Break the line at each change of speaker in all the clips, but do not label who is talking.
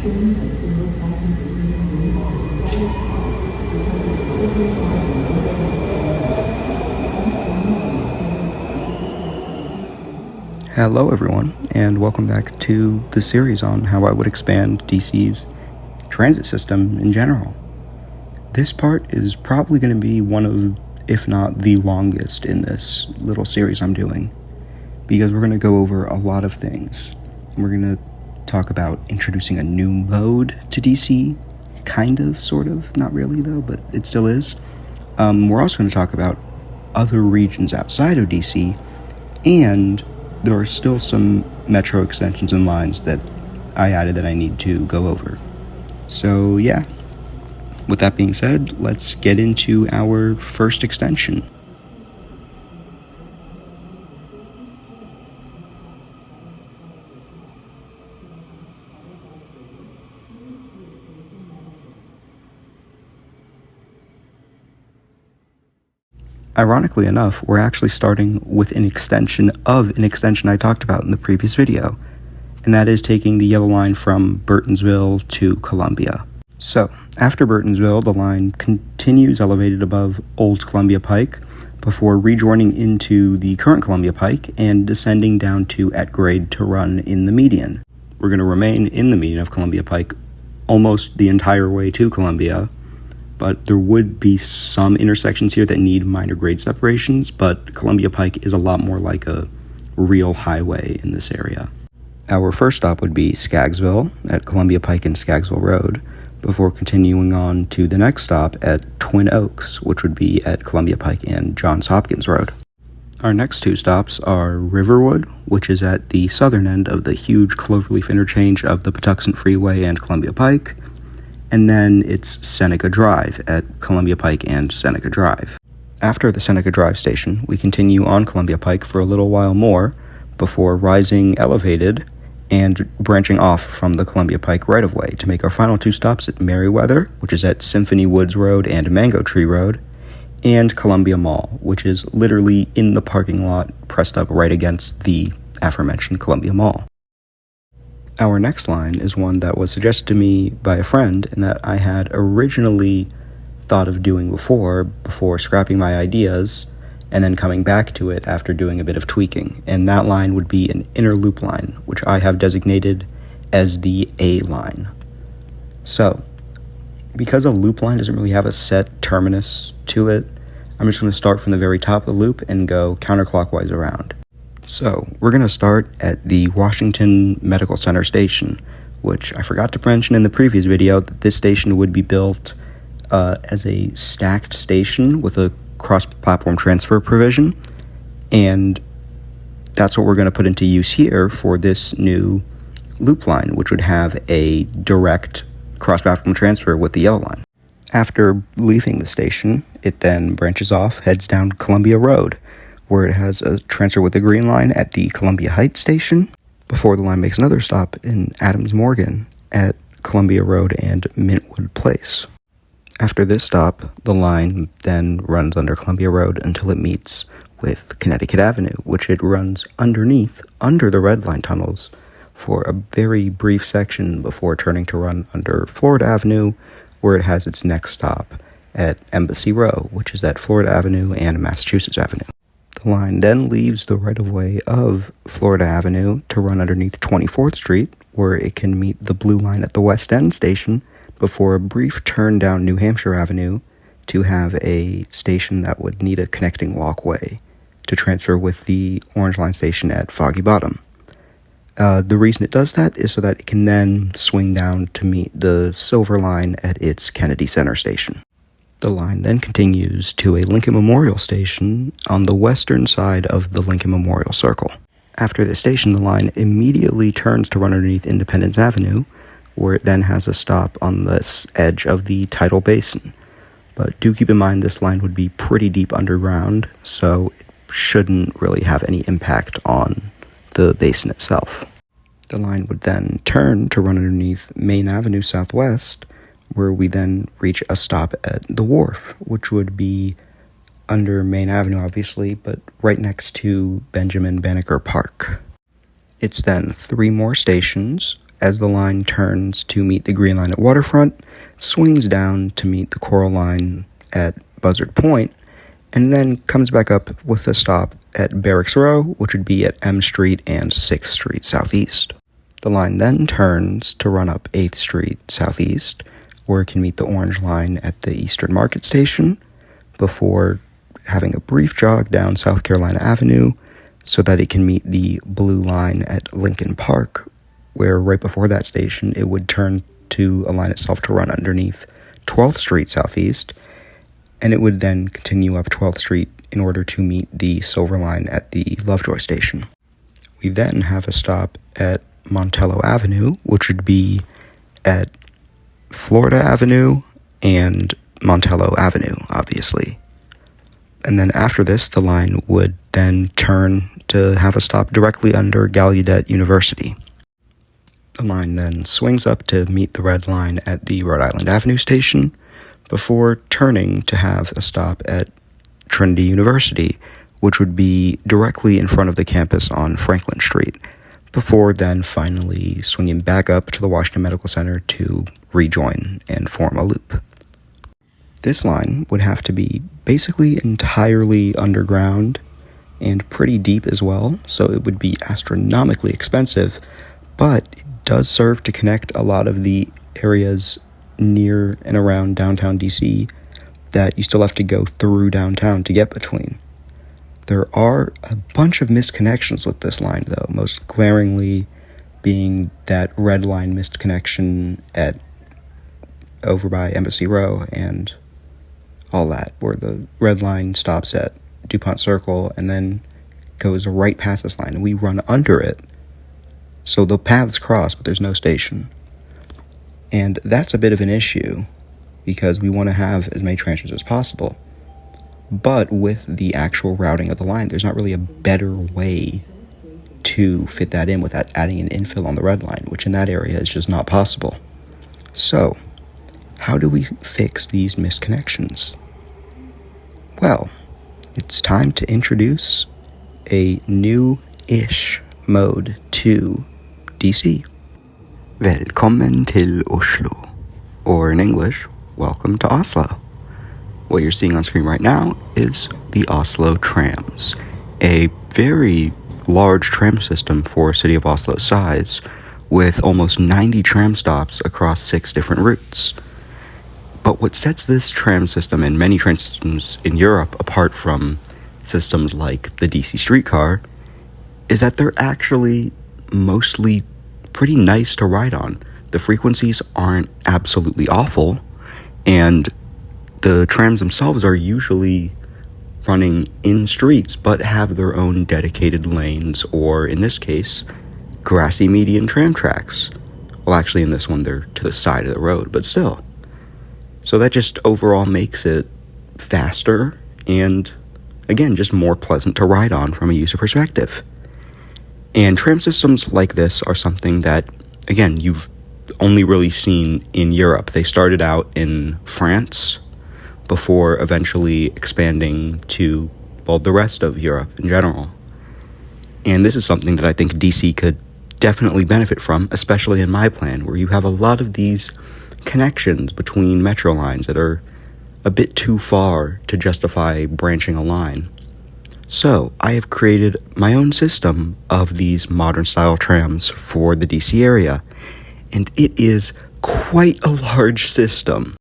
Hello everyone, and welcome back to the series on how I would expand DC's transit system in general. This part is probably going to be one of, if not the longest in this little series I'm doing, because we're going to go over a lot of things. We're going to talk about introducing a new mode to DC, kind of, sort of, not really though, but it still is. We're also going to talk about other regions outside of DC, and there are still some metro extensions and lines that I added that I need to go over. So yeah, with that being said, let's get into our first extension. Ironically enough, we're actually starting with an extension of an extension I talked about in the previous video, and that is taking the yellow line from Burtonsville to Columbia. So, after Burtonsville, the line continues elevated above Old Columbia Pike before rejoining into the current Columbia Pike and descending down to at grade to run in the median. We're going to remain in the median of Columbia Pike almost the entire way to Columbia, but there would be some intersections here that need minor grade separations, but Columbia Pike is a lot more like a real highway in this area. Our first stop would be Skaggsville at Columbia Pike and Skaggsville Road, before continuing on to the next stop at Twin Oaks, which would be at Columbia Pike and Johns Hopkins Road. Our next two stops are Riverwood, which is at the southern end of the huge cloverleaf interchange of the Patuxent Freeway and Columbia Pike, and then it's Seneca Drive at Columbia Pike and Seneca Drive. After the Seneca Drive station, we continue on Columbia Pike for a little while more before rising elevated and branching off from the Columbia Pike right-of-way to make our final two stops at Merriweather, which is at Symphony Woods Road and Mango Tree Road, and Columbia Mall, which is literally in the parking lot pressed up right against the aforementioned Columbia Mall. Our next line is one that was suggested to me by a friend and that I had originally thought of doing before scrapping my ideas and then coming back to it after doing a bit of tweaking. And that line would be an inner loop line, which I have designated as the A line. So, because a loop line doesn't really have a set terminus to it, I'm just going to start from the very top of the loop and go counterclockwise around. So, we're going to start at the Washington Medical Center station, which I forgot to mention in the previous video that this station would be built as a stacked station with a cross-platform transfer provision, and that's what we're going to put into use here for this new loop line, which would have a direct cross-platform transfer with the yellow line. After leaving the station, it then branches off, heads down Columbia Road, where it has a transfer with the green line at the Columbia Heights station, before the line makes another stop in Adams Morgan at Columbia Road and Mintwood Place. After this stop, the line then runs under Columbia Road until it meets with Connecticut Avenue, which it runs under the Red Line tunnels for a very brief section before turning to run under Florida Avenue, where it has its next stop at Embassy Row, which is at Florida Avenue and Massachusetts Avenue. The line then leaves the right-of-way of Florida Avenue to run underneath 24th Street, where it can meet the blue line at the West End station, before a brief turn down New Hampshire Avenue to have a station that would need a connecting walkway to transfer with the Orange Line station at Foggy Bottom. The reason it does that is so that it can then swing down to meet the Silver Line at its Kennedy Center station. The line then continues to a Lincoln Memorial station on the western side of the Lincoln Memorial Circle. After the station, the line immediately turns to run underneath Independence Avenue, where it then has a stop on the edge of the tidal basin. But do keep in mind this line would be pretty deep underground, so it shouldn't really have any impact on the basin itself. The line would then turn to run underneath Main Avenue Southwest, where we then reach a stop at the Wharf, which would be under Main Avenue, obviously, but right next to Benjamin Banneker Park. It's then 3 more stations as the line turns to meet the Green Line at Waterfront, swings down to meet the Coral Line at Buzzard Point, and then comes back up with a stop at Barracks Row, which would be at M Street and 6th Street Southeast. The line then turns to run up 8th Street Southeast, where it can meet the Orange Line at the Eastern Market Station, before having a brief jog down South Carolina Avenue so that it can meet the Blue Line at Lincoln Park, where right before that station it would turn to align itself to run underneath 12th Street Southeast, and it would then continue up 12th Street in order to meet the Silver Line at the Lovejoy Station. We then have a stop at Montello Avenue, which would be at Florida Avenue and Montello Avenue, obviously. And then after this, the line would then turn to have a stop directly under Gallaudet University. The line then swings up to meet the Red Line at the Rhode Island Avenue station, before turning to have a stop at Trinity University, which would be directly in front of the campus on Franklin Street, before then finally swinging back up to the Washington Medical Center to rejoin and form a loop. This line would have to be basically entirely underground and pretty deep as well, so it would be astronomically expensive, but it does serve to connect a lot of the areas near and around downtown DC that you still have to go through downtown to get between. There are a bunch of misconnections with this line, though, most glaringly being that Red Line missed connection at over by Embassy Row and all that, where the Red Line stops at DuPont Circle and then goes right past this line, and we run under it. So the paths cross, but there's no station. And that's a bit of an issue, because we want to have as many transfers as possible. But with the actual routing of the line, there's not really a better way to fit that in without adding an infill on the Red Line, which in that area is just not possible. So, how do we fix these misconnections? Well, it's time to introduce a new-ish mode to DC. Velkommen til Oslo, or in English, welcome to Oslo. What you're seeing on screen right now is the Oslo Trams, a very large tram system for a city of Oslo's size, with almost 90 tram stops across 6 different routes. But what sets this tram system and many tram systems in Europe apart from systems like the DC streetcar is that they're actually mostly pretty nice to ride on. The frequencies aren't absolutely awful, and the trams themselves are usually running in streets but have their own dedicated lanes, or in this case, grassy median tram tracks. Well, actually in this one they're to the side of the road, but still. So that just overall makes it faster and, again, just more pleasant to ride on from a user perspective. And tram systems like this are something that, again, you've only really seen in Europe. They started out in France before eventually expanding to, well, the rest of Europe in general. And this is something that I think DC could definitely benefit from, especially in my plan, where you have a lot of these connections between metro lines that are a bit too far to justify branching a line. So, I have created my own system of these modern-style trams for the DC area, and it is quite a large system.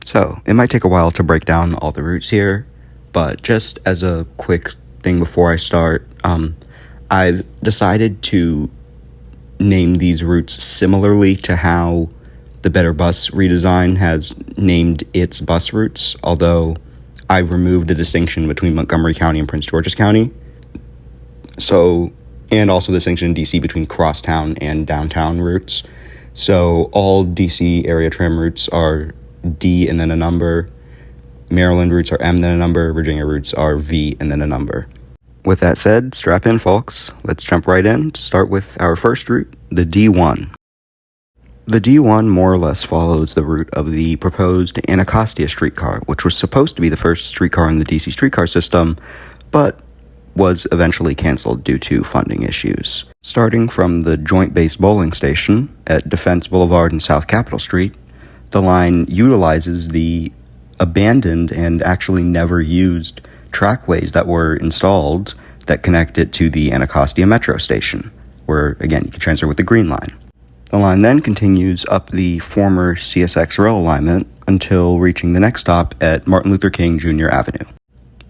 So, it might take a while to break down all the routes here, but just as a quick thing before I start, I've decided to name these routes similarly to how the Better Bus redesign has named its bus routes, although I've removed the distinction between Montgomery County and Prince George's County. So, and also the distinction in DC between crosstown and downtown routes. So all DC area tram routes are D and then a number. Maryland routes are M then a number. Virginia routes are V and then a number. With that said, strap in, folks. Let's jump right in to start with our first route, the D1. The D1 more or less follows the route of the proposed Anacostia streetcar, which was supposed to be the first streetcar in the DC streetcar system, but was eventually canceled due to funding issues. Starting from the Joint Base Bowling Station at Defense Boulevard and South Capitol Street, the line utilizes the abandoned and actually never used trackways that were installed that connect it to the Anacostia Metro Station, where, again, you can transfer with the Green Line. The line then continues up the former CSX rail alignment until reaching the next stop at Martin Luther King Jr. Avenue.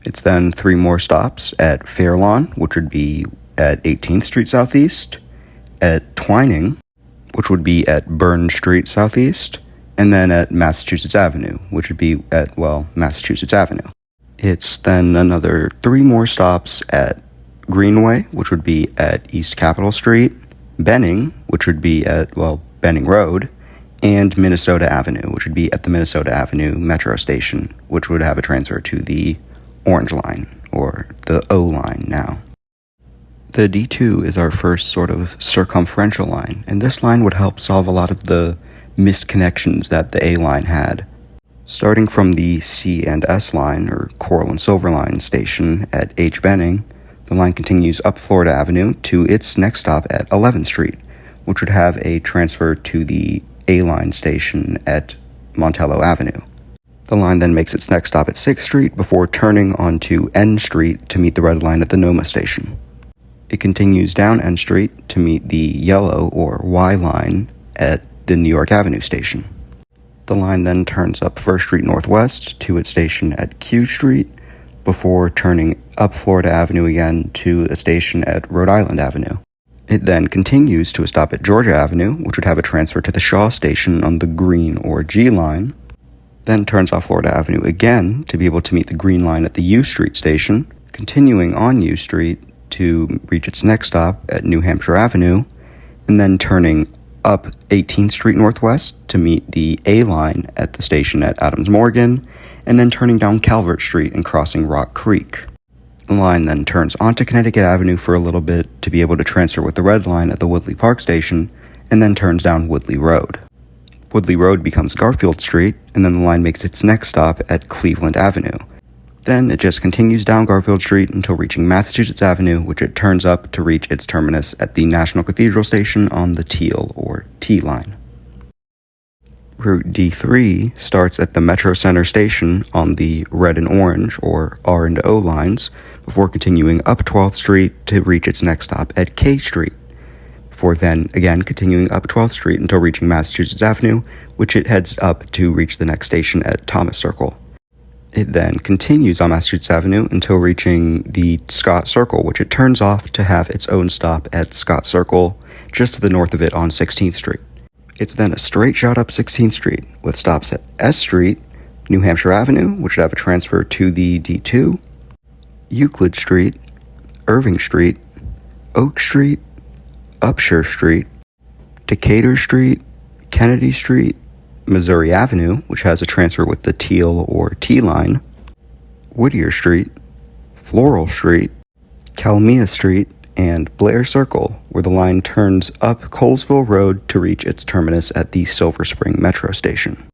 It's then 3 more stops at Fairlawn, which would be at 18th Street Southeast, at Twining, which would be at Burn Street Southeast, and then at Massachusetts Avenue, which would be at, Massachusetts Avenue. It's then another 3 more stops at Greenway, which would be at East Capitol Street, Benning, which would be at, Benning Road, and Minnesota Avenue, which would be at the Minnesota Avenue Metro Station, which would have a transfer to the Orange Line, or the O Line now. The D2 is our first sort of circumferential line, and this line would help solve a lot of the misconnections that the A line had. Starting from the C and S line, or Coral and Silver Line station at H. Benning, the line continues up Florida Avenue to its next stop at 11th Street, which would have a transfer to the A line station at Montello Avenue. The line then makes its next stop at 6th Street before turning onto N Street to meet the red line at the Noma station. It continues down N Street to meet the yellow or Y line at the New York Avenue station. The line then turns up 1st Street Northwest to its station at Q Street before turning up Florida Avenue again to a station at Rhode Island Avenue. It then continues to a stop at Georgia Avenue, which would have a transfer to the Shaw station on the Green or G line, then turns off Florida Avenue again to be able to meet the Green line at the U Street station, continuing on U Street to reach its next stop at New Hampshire Avenue, and then turning up 18th Street Northwest to meet the A line at the station at Adams Morgan, and then turning down Calvert Street and crossing Rock Creek. The line then turns onto Connecticut Avenue for a little bit to be able to transfer with the red line at the Woodley Park station, and then turns down Woodley Road. Woodley Road becomes Garfield Street, and then the line makes its next stop at Cleveland Avenue. Then it just continues down Garfield Street until reaching Massachusetts Avenue, which it turns up to reach its terminus at the National Cathedral Station on the Teal or T line. Route D3 starts at the Metro Center Station on the red and orange or R and O lines before continuing up 12th Street to reach its next stop at K Street, before then again continuing up 12th Street until reaching Massachusetts Avenue, which it heads up to reach the next station at Thomas Circle. It then continues on Massachusetts Avenue until reaching the Scott Circle, which it turns off to have its own stop at Scott Circle, just to the north of it on 16th Street. It's then a straight shot up 16th Street, with stops at S Street, New Hampshire Avenue, which would have a transfer to the D2, Euclid Street, Irving Street, Oak Street, Upshur Street, Decatur Street, Kennedy Street, Missouri Avenue, which has a transfer with the Teal or T line, Whittier Street, Floral Street, Calmia Street, and Blair Circle, where the line turns up Colesville Road to reach its terminus at the Silver Spring Metro Station.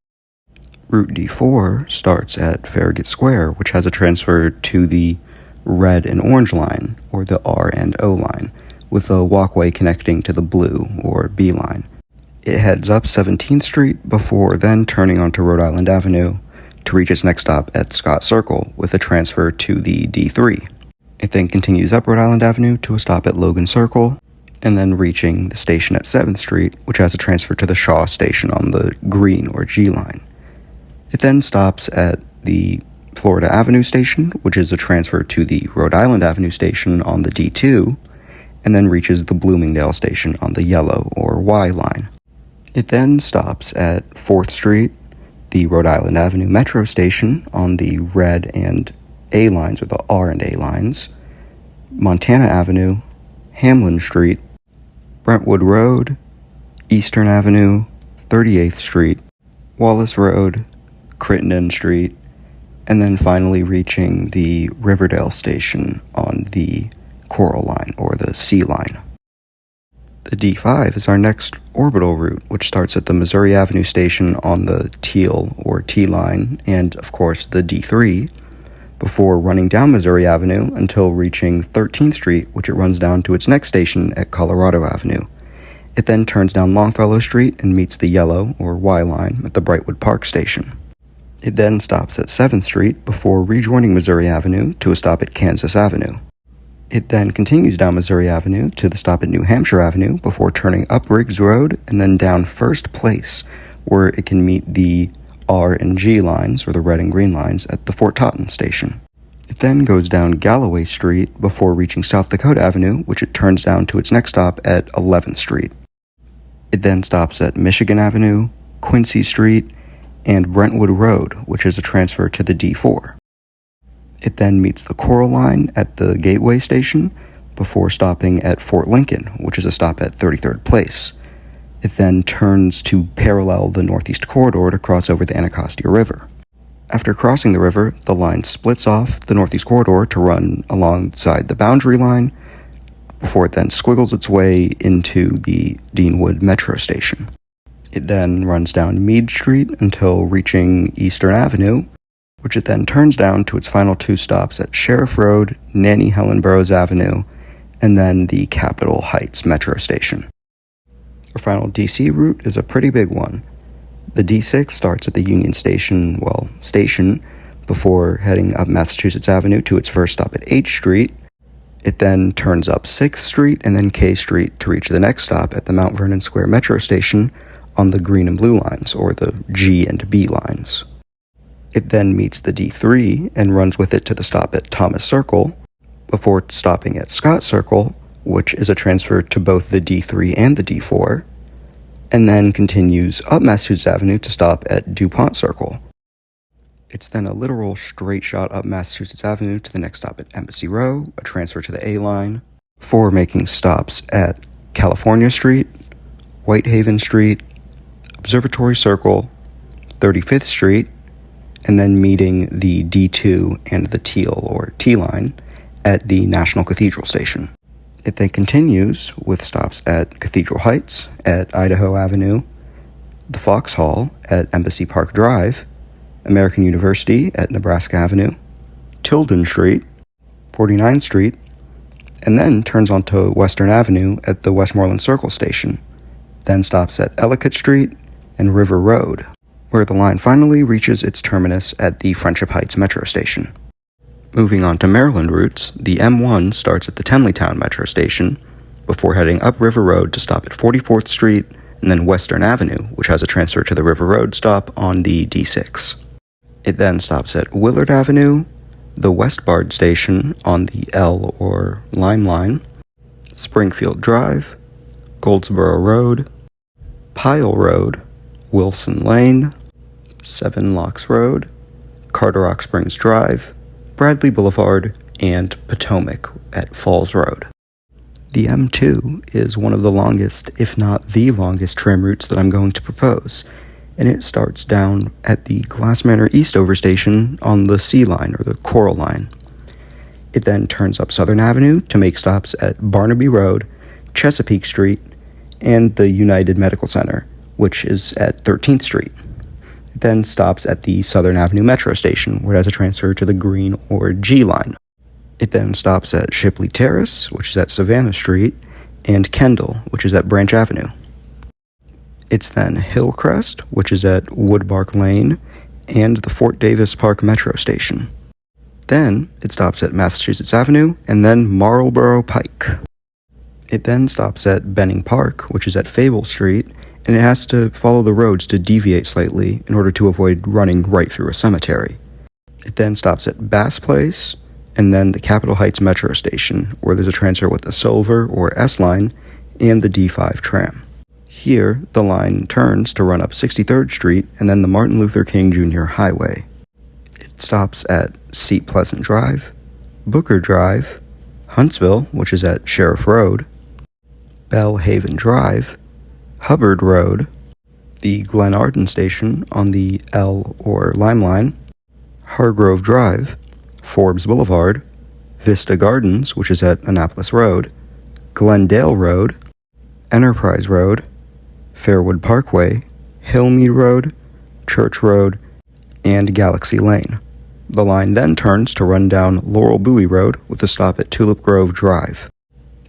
Route D4 starts at Farragut Square, which has a transfer to the red and orange line, or the R and O line, with a walkway connecting to the blue or B line. It heads up 17th Street before then turning onto Rhode Island Avenue to reach its next stop at Scott Circle with a transfer to the D3. It then continues up Rhode Island Avenue to a stop at Logan Circle, and then reaching the station at 7th Street, which has a transfer to the Shaw station on the Green or G line. It then stops at the Florida Avenue station, which is a transfer to the Rhode Island Avenue station on the D2, and then reaches the Bloomingdale station on the yellow or Y line. It then stops at 4th Street, the Rhode Island Avenue Metro station on the red and A lines, or the R and A lines, Montana Avenue, Hamlin Street, Brentwood Road, Eastern Avenue, 38th Street, Wallace Road, Crittenden Street, and then finally reaching the Riverdale station on the Coral line, or the C line. The D5 is our next orbital route, which starts at the Missouri Avenue station on the Teal or T line, and of course the D3, before running down Missouri Avenue until reaching 13th Street, which it runs down to its next station at Colorado Avenue. It then turns down Longfellow Street and meets the yellow, or Y line, at the Brightwood Park station. It then stops at 7th Street before rejoining Missouri Avenue to a stop at Kansas Avenue. It then continues down Missouri Avenue to the stop at New Hampshire Avenue before turning up Riggs Road and then down First Place, where it can meet the R and G lines, or the red and green lines, at the Fort Totten station. It then goes down Galloway Street before reaching South Dakota Avenue, which it turns down to its next stop at 11th Street. It then stops at Michigan Avenue, Quincy Street, and Brentwood Road, which is a transfer to the D4. It then meets the Coral Line at the Gateway Station before stopping at Fort Lincoln, which is a stop at 33rd Place. It then turns to parallel the Northeast Corridor to cross over the Anacostia River. After crossing the river, the line splits off the Northeast Corridor to run alongside the boundary line before it then squiggles its way into the Deanwood Metro Station. It then runs down Meade Street until reaching Eastern Avenue, which it then turns down to its final two stops at Sheriff Road, Nanny Helen Burroughs Avenue, and then the Capitol Heights Metro Station. Our final DC route is a pretty big one. The D6 starts at the Union Station, before heading up Massachusetts Avenue to its first stop at H Street. It then turns up 6th Street and then K Street to reach the next stop at the Mount Vernon Square Metro Station on the green and blue lines, or the G and B lines. It then meets the D3 and runs with it to the stop at Thomas Circle, before stopping at Scott Circle, which is a transfer to both the D3 and the D4, and then continues up Massachusetts Avenue to stop at DuPont Circle. It's then a literal straight shot up Massachusetts Avenue to the next stop at Embassy Row, a transfer to the A line, before making stops at California Street, Whitehaven Street, Observatory Circle, 35th Street, and then meeting the D2 and the Teal, or T line, at the National Cathedral Station. It then continues with stops at Cathedral Heights, at Idaho Avenue, the Foxhall at Embassy Park Drive, American University at Nebraska Avenue, Tilden Street, 49th Street, and then turns onto Western Avenue at the Westmoreland Circle Station, then stops at Ellicott Street and River Road, where the line finally reaches its terminus at the Friendship Heights Metro Station. Moving on to Maryland routes, the M1 starts at the Tenleytown Metro Station, before heading up River Road to stop at 44th Street and then Western Avenue, which has a transfer to the River Road stop on the D6. It then stops at Willard Avenue, the West Bard Station on the L or Lime Line, Springfield Drive, Goldsboro Road, Pyle Road, Wilson Lane, Seven Locks Road, Carderock Springs Drive, Bradley Boulevard, and Potomac at Falls Road. The M2 is one of the longest, if not the longest, tram routes that I'm going to propose, and it starts down at the Glass Manor Eastover Station on the C line, or the Coral Line. It then turns up Southern Avenue to make stops at Barnaby Road, Chesapeake Street, and the United Medical Center, which is at 13th Street. It then stops at the Southern Avenue Metro Station, where it has a transfer to the Green or G line. It then stops at Shipley Terrace, which is at Savannah Street, and Kendall, which is at Branch Avenue. It's then Hillcrest, which is at Woodbark Lane, and the Fort Davis Park Metro Station. Then it stops at Massachusetts Avenue, and then Marlborough Pike. It then stops at Benning Park, which is at Fable Street, and it has to follow the roads to deviate slightly in order to avoid running right through a cemetery. It then stops at Bass Place, and then the Capitol Heights Metro Station, where there's a transfer with the Silver or S line and the D5 tram. Here, the line turns to run up 63rd Street and then the Martin Luther King Jr. Highway. It stops at Seat Pleasant Drive, Booker Drive, Huntsville, which is at Sheriff Road, Bell Haven Drive, Hubbard Road, the Glenarden Station on the L or Lime Line, Hargrove Drive, Forbes Boulevard, Vista Gardens, which is at Annapolis Road, Glendale Road, Enterprise Road, Fairwood Parkway, Hillmead Road, Church Road, and Galaxy Lane. The line then turns to run down Laurel Bowie Road with a stop at Tulip Grove Drive.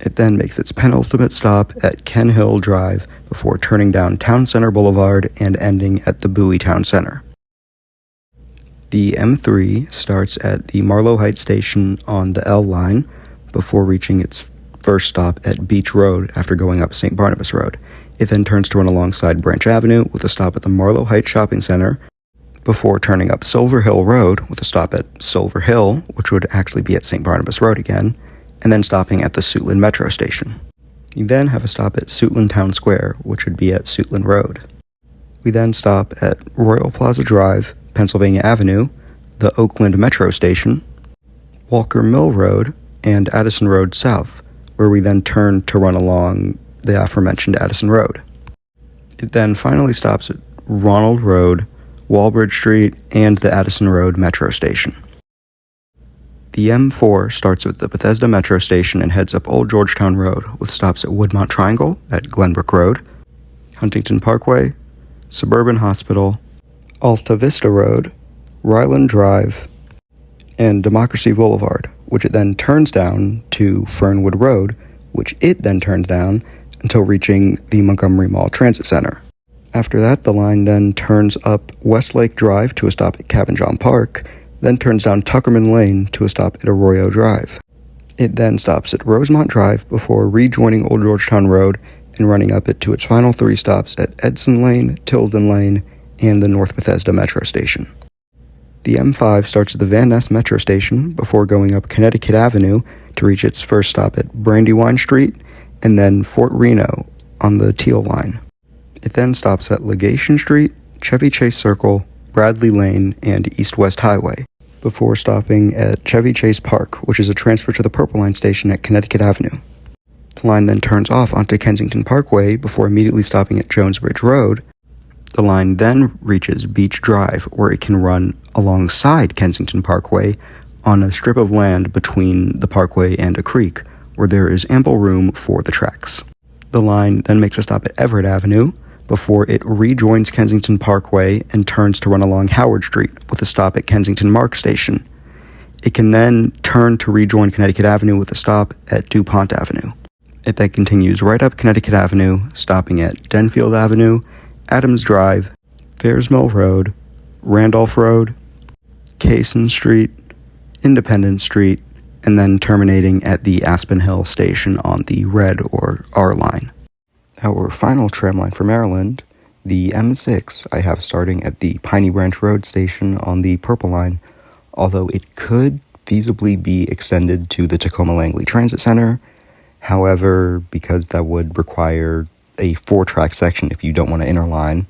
It then makes its penultimate stop at Ken Hill Drive before turning down Town Center Boulevard and ending at the Bowie Town Center. The M3 starts at the Marlow Heights station on the L line before reaching its first stop at Beach Road after going up St. Barnabas Road. It then turns to run alongside Branch Avenue with a stop at the Marlow Heights Shopping Center before turning up Silver Hill Road with a stop at Silver Hill, which would actually be at St. Barnabas Road again, and then stopping at the Suitland Metro Station. You then have a stop at Suitland Town Square, which would be at Suitland Road. We then stop at Royal Plaza Drive, Pennsylvania Avenue, the Oakland Metro Station, Walker Mill Road, and Addison Road South, where we then turn to run along the aforementioned Addison Road. It then finally stops at Ronald Road, Walbridge Street, and the Addison Road Metro Station. The M4 starts at the Bethesda Metro Station and heads up Old Georgetown Road with stops at Woodmont Triangle at Glenbrook Road, Huntington Parkway, Suburban Hospital, Alta Vista Road, Ryland Drive, and Democracy Boulevard, which it then turns down to Fernwood Road, which it then turns down until reaching the Montgomery Mall Transit Center. After that, the line then turns up Westlake Drive to a stop at Cabin John Park, then turns down Tuckerman Lane to a stop at Arroyo Drive. It then stops at Rosemont Drive before rejoining Old Georgetown Road and running up it to its final 3 stops at Edson Lane, Tilden Lane, and the North Bethesda Metro Station. The M5 starts at the Van Ness Metro Station before going up Connecticut Avenue to reach its first stop at Brandywine Street and then Fort Reno on the Teal Line. It then stops at Legation Street, Chevy Chase Circle, Bradley Lane, and East-West Highway, before stopping at Chevy Chase Park, which is a transfer to the Purple Line station at Connecticut Avenue. The line then turns off onto Kensington Parkway before immediately stopping at Jones Bridge Road. The line then reaches Beach Drive, where it can run alongside Kensington Parkway on a strip of land between the parkway and a creek, where there is ample room for the tracks. The line then makes a stop at Everett Avenue, before it rejoins Kensington Parkway and turns to run along Howard Street with a stop at Kensington Mark Station. It can then turn to rejoin Connecticut Avenue with a stop at DuPont Avenue. It then continues right up Connecticut Avenue, stopping at Denfield Avenue, Adams Drive, Fairs Mill Road, Randolph Road, Cason Street, Independence Street, and then terminating at the Aspen Hill Station on the Red or R line. Our final tram line for Maryland, the M6, I have starting at the Piney Branch Road station on the Purple Line, although it could feasibly be extended to the Tacoma Langley Transit Center. However, because that would require a 4-track section if you don't want to interline,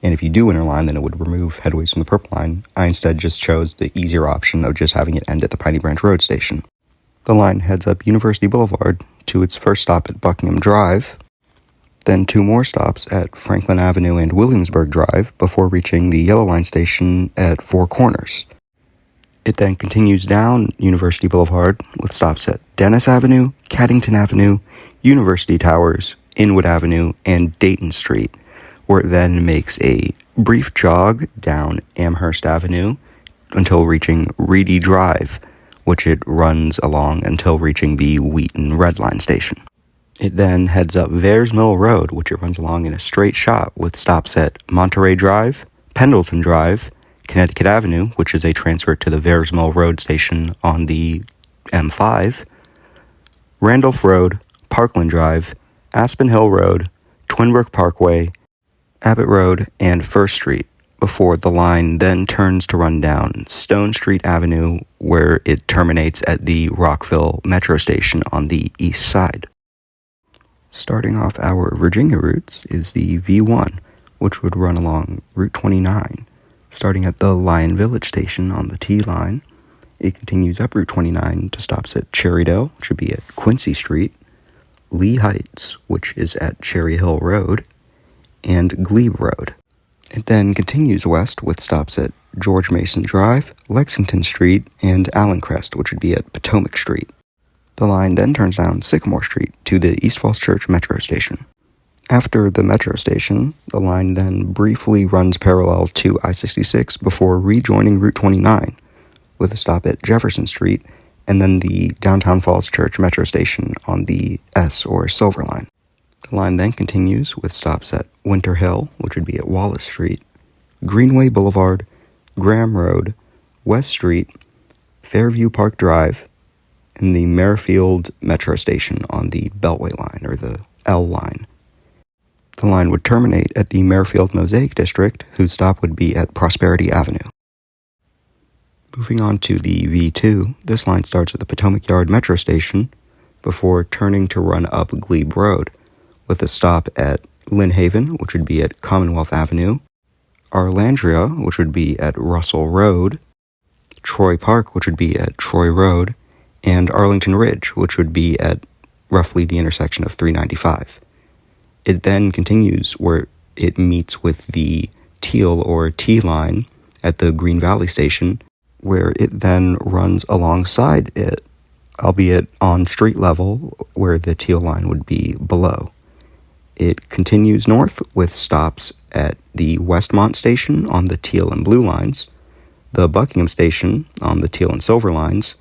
and if you do interline, then it would remove headways from the Purple Line. I instead just chose the easier option of just having it end at the Piney Branch Road station. The line heads up University Boulevard to its first stop at Buckingham Drive, then 2 more stops at Franklin Avenue and Williamsburg Drive before reaching the Yellow Line station at Four Corners. It then continues down University Boulevard with stops at Dennis Avenue, Caddington Avenue, University Towers, Inwood Avenue, and Dayton Street, where it then makes a brief jog down Amherst Avenue until reaching Reedy Drive, which it runs along until reaching the Wheaton Red Line station. It then heads up Vares Mill Road, which it runs along in a straight shot with stops at Monterey Drive, Pendleton Drive, Connecticut Avenue, which is a transfer to the Vares Mill Road station on the M5, Randolph Road, Parkland Drive, Aspen Hill Road, Twinbrook Parkway, Abbott Road, and First Street, before the line then turns to run down Stone Street Avenue, where it terminates at the Rockville Metro Station on the east side. Starting off our Virginia routes is the V1, which would run along Route 29, starting at the Lyon Village Station on the T line. It continues up Route 29 to stops at Cherrydale, which would be at Quincy Street, Lee Heights, which is at Cherry Hill Road, and Glebe Road. It then continues west with stops at George Mason Drive, Lexington Street, and Allen Crest, which would be at Potomac Street. The line then turns down Sycamore Street to the East Falls Church Metro Station. After the Metro Station, the line then briefly runs parallel to I-66 before rejoining Route 29, with a stop at Jefferson Street, and then the Downtown Falls Church Metro Station on the S or Silver Line. The line then continues with stops at Winter Hill, which would be at Wallace Street, Greenway Boulevard, Graham Road, West Street, Fairview Park Drive, and the Merrifield Metro Station on the Beltway line, or the L line. The line would terminate at the Merrifield Mosaic District, whose stop would be at Prosperity Avenue. Moving on to the V2, this line starts at the Potomac Yard Metro Station before turning to run up Glebe Road, with a stop at Lynn Haven, which would be at Commonwealth Avenue, Arlandria, which would be at Russell Road, Troy Park, which would be at Troy Road, and Arlington Ridge, which would be at roughly the intersection of 395. It then continues where it meets with the Teal or T line at the Green Valley Station, where it then runs alongside it, albeit on street level, where the Teal line would be below. It continues north with stops at the Westmont Station on the Teal and Blue lines, the Buckingham Station on the Teal and Silver lines,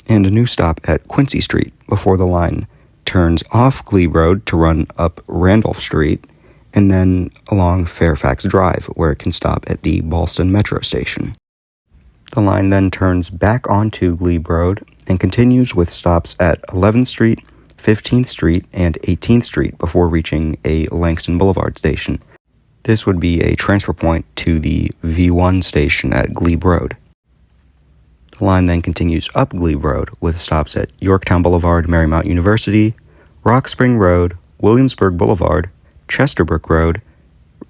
and a new stop at Quincy Street before the line turns off Glebe Road to run up Randolph Street, and then along Fairfax Drive, where it can stop at the Ballston Metro Station. The line then turns back onto Glebe Road and continues with stops at 11th Street, 15th Street, and 18th Street before reaching a Langston Boulevard station. This would be a transfer point to the V1 station at Glebe Road. The line then continues up Glebe Road with stops at Yorktown Boulevard, Marymount University, Rock Spring Road, Williamsburg Boulevard, Chesterbrook Road,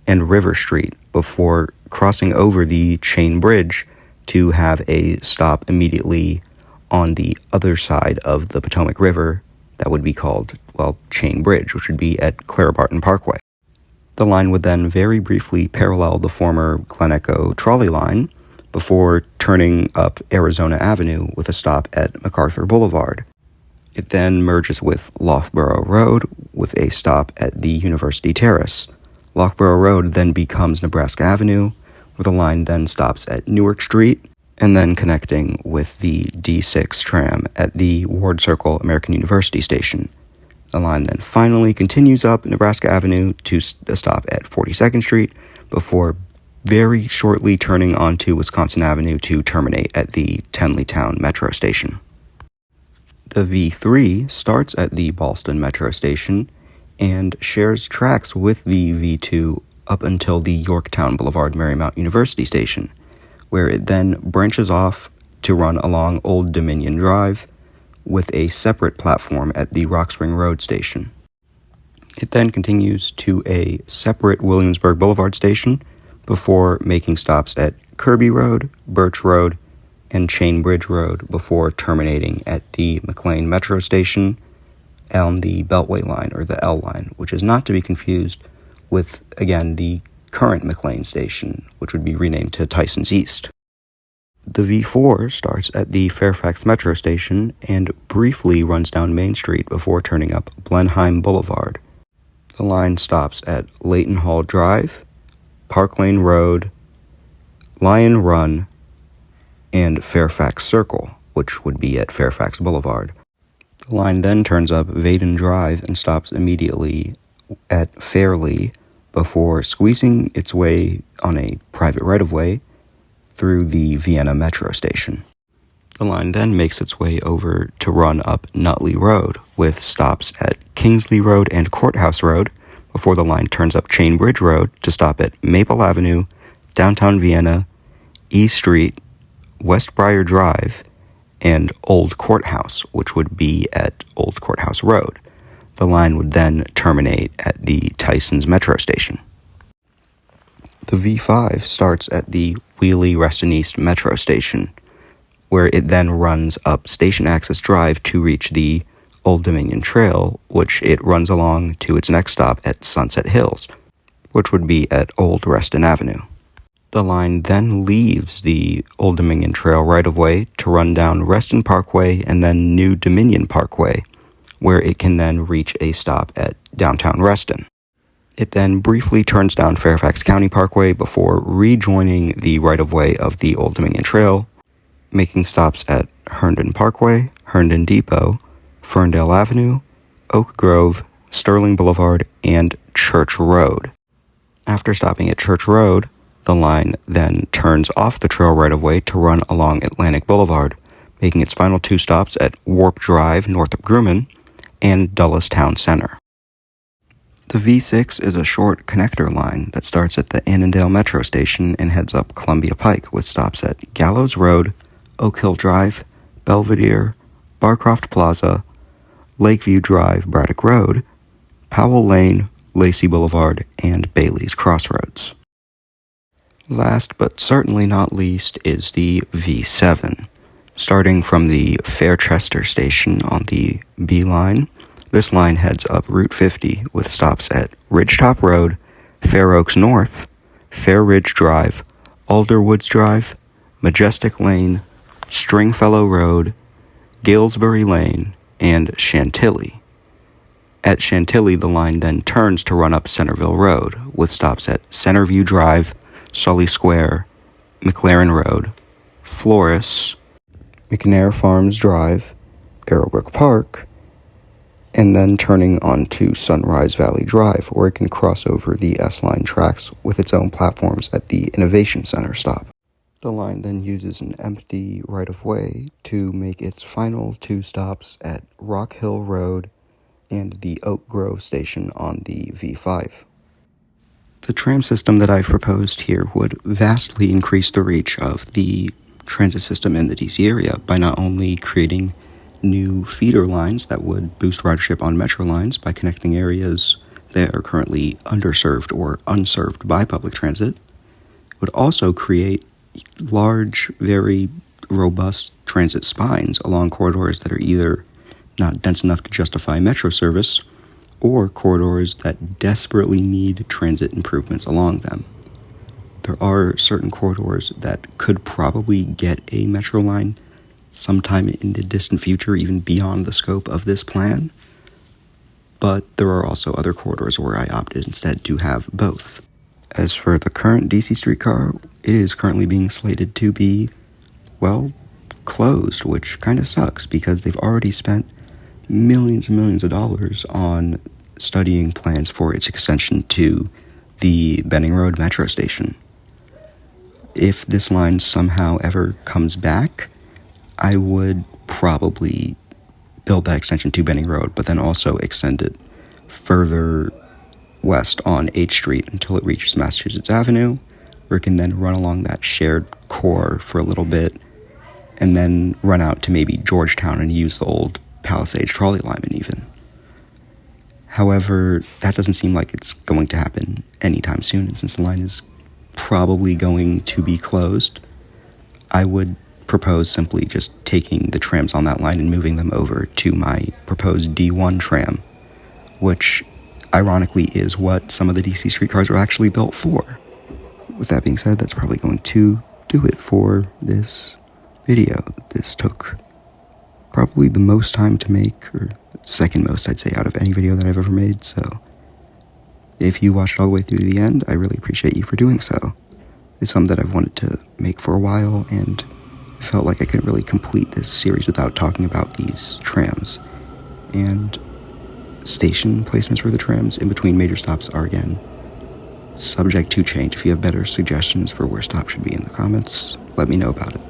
and River Street before crossing over the Chain Bridge to have a stop immediately on the other side of the Potomac River that would be called, Chain Bridge, which would be at Clara Barton Parkway. The line would then very briefly parallel the former Glen Echo trolley line before turning up Arizona Avenue with a stop at MacArthur Boulevard. It then merges with Loughborough Road with a stop at the University Terrace. Loughborough Road then becomes Nebraska Avenue, where the line then stops at Newark Street, and then connecting with the D6 tram at the Ward Circle American University Station. The line then finally continues up Nebraska Avenue to a stop at 42nd Street before very shortly turning onto Wisconsin Avenue to terminate at the Tenleytown Metro Station. The V3 starts at the Ballston Metro Station and shares tracks with the V2 up until the Yorktown Boulevard Marymount University Station, where it then branches off to run along Old Dominion Drive with a separate platform at the Rock Spring Road Station. It then continues to a separate Williamsburg Boulevard station before making stops at Kirby Road, Birch Road, and Chain Bridge Road before terminating at the McLean Metro Station on the Beltway line, or the L line, which is not to be confused with, again, the current McLean station, which would be renamed to Tysons East. The V4 starts at the Fairfax Metro Station and briefly runs down Main Street before turning up Blenheim Boulevard. The line stops at Leighton Hall Drive, Park Lane Road, Lion Run, and Fairfax Circle, which would be at Fairfax Boulevard. The line then turns up Vaden Drive and stops immediately at Fairley before squeezing its way on a private right-of-way through the Vienna Metro Station. The line then makes its way over to run up Nutley Road with stops at Kingsley Road and Courthouse Road before the line turns up Chain Bridge Road to stop at Maple Avenue, Downtown Vienna, E Street, West Briar Drive, and Old Courthouse, which would be at Old Courthouse Road. The line would then terminate at the Tysons Metro Station. The V5 starts at the Wheelie Reston East Metro Station, where it then runs up Station Access Drive to reach the Old Dominion Trail, which it runs along to its next stop at Sunset Hills, which would be at Old Reston Avenue. The line then leaves the Old Dominion Trail right-of-way to run down Reston Parkway and then New Dominion Parkway, where it can then reach a stop at downtown Reston. It then briefly turns down Fairfax County Parkway before rejoining the right-of-way of the Old Dominion Trail, making stops at Herndon Parkway, Herndon Depot, Ferndale Avenue, Oak Grove, Sterling Boulevard, and Church Road. After stopping at Church Road, the line then turns off the trail right-of-way to run along Atlantic Boulevard, making its final 2 stops at Warp Drive north of Grumman and Dulles Town Center. The V6 is a short connector line that starts at the Annandale Metro Station and heads up Columbia Pike with stops at Gallows Road, Oak Hill Drive, Belvedere, Barcroft Plaza, Lakeview Drive, Braddock Road, Powell Lane, Lacey Boulevard, and Bailey's Crossroads. Last but certainly not least is the V7. Starting from the Fairchester Station on the B line, this line heads up Route 50 with stops at Ridgetop Road, Fair Oaks North, Fair Ridge Drive, Alderwoods Drive, Majestic Lane, Stringfellow Road, Galesbury Lane, and Chantilly. At Chantilly, the line then turns to run up Centerville Road with stops at Centerview Drive, Sully Square, McLaren Road, Flores, McNair Farms Drive, Arrowbrook Park, and then turning onto Sunrise Valley Drive, where it can cross over the S-Line tracks with its own platforms at the Innovation Center stop. The line then uses an empty right-of-way to make its final 2 stops at Rock Hill Road and the Oak Grove Station on the V5. The tram system that I've proposed here would vastly increase the reach of the transit system in the DC area by not only creating new feeder lines that would boost ridership on metro lines by connecting areas that are currently underserved or unserved by public transit, it would also create large, very robust transit spines along corridors that are either not dense enough to justify metro service or corridors that desperately need transit improvements along them. There are certain corridors that could probably get a metro line sometime in the distant future, even beyond the scope of this plan, but there are also other corridors where I opted instead to have both. As for the current DC streetcar, it is currently being slated to be, well, closed, which kind of sucks because they've already spent millions and millions of dollars on studying plans for its extension to the Benning Road Metro Station. If this line somehow ever comes back, I would probably build that extension to Benning Road, but then also extend it further west on H Street until it reaches Massachusetts Avenue, where it can then run along that shared core for a little bit, and then run out to maybe Georgetown and use the old Palisades trolley alignment even. However, that doesn't seem like it's going to happen anytime soon, and since the line is probably going to be closed, I would propose simply just taking the trams on that line and moving them over to my proposed D1 tram, which ironically is what some of the DC streetcars are actually built for. With that being said, that's probably going to do it for this video. This took probably the most time to make, or second most I'd say, out of any video that I've ever made, so if you watched all the way through to the end, I really appreciate you for doing so. It's something that I've wanted to make for a while, and I felt like I couldn't really complete this series without talking about these trams. And station placements for the trams in between major stops are, again, subject to change. If you have better suggestions for where stops should be in the comments, let me know about it.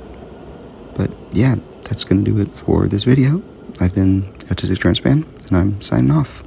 But yeah, that's going to do it for this video. I've been Autistic Trans Fan, and I'm signing off.